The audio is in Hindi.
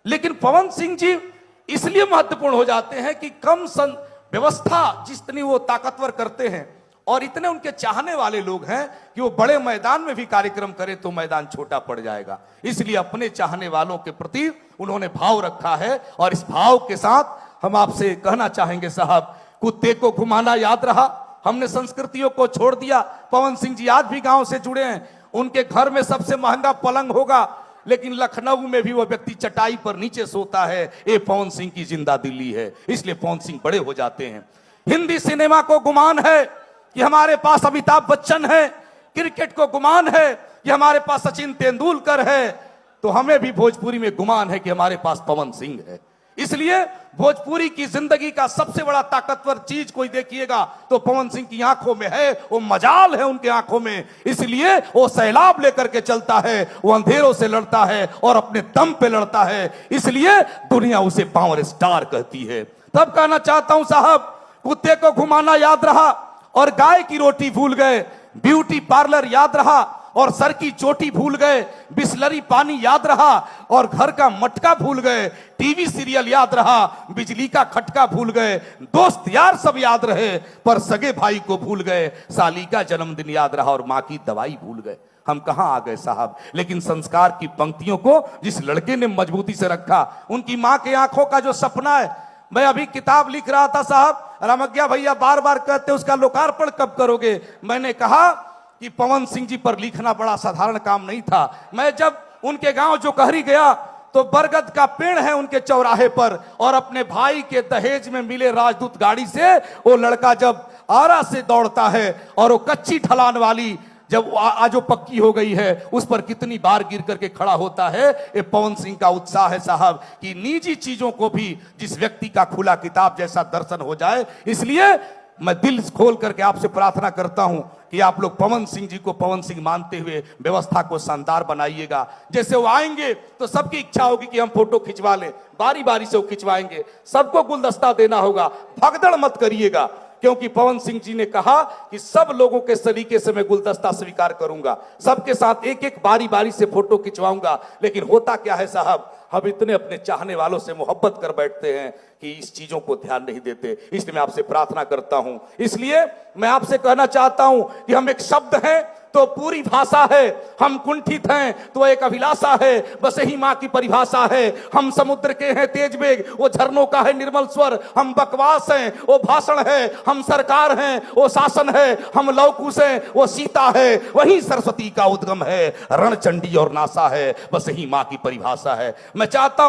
लेकिन पवन सिंह जी इसलिए महत्वपूर्ण हो जाते हैं कि कम व्यवस्था जितनी वो ताकतवर करते हैं और इतने उनके चाहने वाले लोग हैं कि वो बड़े मैदान में भी कार्यक्रम करें तो मैदान छोटा पड़ जाएगा। इसलिए अपने चाहने वालों के प्रति उन्होंने भाव रखा है और इस भाव के साथ हम आपसे कहना चाहेंगे साहब, कुत्ते को घुमाना याद रहा, हमने संस्कृतियों को छोड़ दिया। पवन सिंह जी आज भी गांव से जुड़े हैं, उनके घर में सबसे महंगा पलंग होगा लेकिन लखनऊ में भी वो व्यक्ति चटाई पर नीचे सोता है। ये पवन सिंह की जिंदा दिल्ली है, इसलिए पवन सिंह बड़े हो जाते हैं। हिंदी सिनेमा को गुमान है कि हमारे पास अमिताभ बच्चन है, क्रिकेट को गुमान है कि हमारे पास सचिन तेंदुलकर है, तो हमें भी भोजपुरी में गुमान है कि हमारे पास पवन सिंह है। इसलिए भोजपुरी की जिंदगी का सबसे बड़ा ताकतवर चीज कोई देखिएगा तो पवन सिंह की आंखों में है, वो मजाल है उनके आंखों में। इसलिए वो सैलाब लेकर के चलता है, वो अंधेरों से लड़ता है और अपने दम पे लड़ता है, इसलिए दुनिया उसे पावर स्टार कहती है। तब कहना चाहता हूं साहब, कुत्ते को घुमाना याद रहा और गाय की रोटी भूल गए, ब्यूटी पार्लर याद रहा और सर की चोटी भूल गए, बिस्लरी पानी याद रहा और घर का मटका भूल गए, टीवी सीरियल याद रहा, बिजली का खटका भूल गए, दोस्त यार सब याद रहे पर सगे भाई को भूल गए, साली का जन्मदिन याद रहा और मां की दवाई भूल गए। हम कहां आ गए साहब। लेकिन संस्कार की पंक्तियों को जिस लड़के ने मजबूती से रखा, उनकी मां के आंखों का जो सपना है, मैं अभी किताब लिख रहा था साहब, रामज्ञा भैया बार बार कहते उसका लोकार्पण कब करोगे। मैंने कहा कि पवन सिंह जी पर लिखना बड़ा साधारण काम नहीं था। मैं जब उनके गांव जो कहरी गया तो बरगद का पेड़ है उनके चौराहे पर और अपने भाई के दहेज में मिले राजदूत गाड़ी से वो लड़का जब आरा से दौड़ता है और वो कच्ची ढलान वाली जब आज वो पक्की हो गई है उस पर कितनी बार गिर करके खड़ा होता है। ये पवन सिंह का उत्साह है साहब कि निजी चीजों को भी जिस व्यक्ति का खुला किताब जैसा दर्शन हो जाए। इसलिए मैं दिल खोल करके आपसे प्रार्थना करता हूं कि आप लोग पवन सिंह जी को पवन सिंह मानते हुए व्यवस्था को शानदार बनाइएगा। जैसे वो आएंगे तो सबकी इच्छा होगी कि हम फोटो खिंचवा लें, बारी बारी से वो खिंचवाएंगे, सबको गुलदस्ता देना होगा, भगदड़ मत करिएगा, क्योंकि पवन सिंह जी ने कहा कि सब लोगों के सलीके से मैं गुलदस्ता स्वीकार करूंगा, सबके साथ एक एक बारी बारी से फोटो खिंचवाऊंगा। लेकिन होता क्या है साहब, हम इतने अपने चाहने वालों से मोहब्बत कर बैठते हैं कि इस चीजों को ध्यान नहीं देते। इसलिए मैं आपसे प्रार्थना करता हूं, इसलिए मैं आपसे कहना चाहता हूं कि हम एक शब्द हैं तो पूरी भाषा है, हम कुंठित हैं तो एक अभिलाषा है, बस यही मां की परिभाषा है। हम समुद्र के हैं तेज वेग, वो झरनों का है निर्मल स्वर, हम बकवास हैं वो भाषण है, हम सरकार हैं वो शासन है, हम लवकुश हैं वो सीता है, वही सरस्वती का उद्गम है, रणचंडी और नासा है, बस यही मां की परिभाषा है। मैं चाहता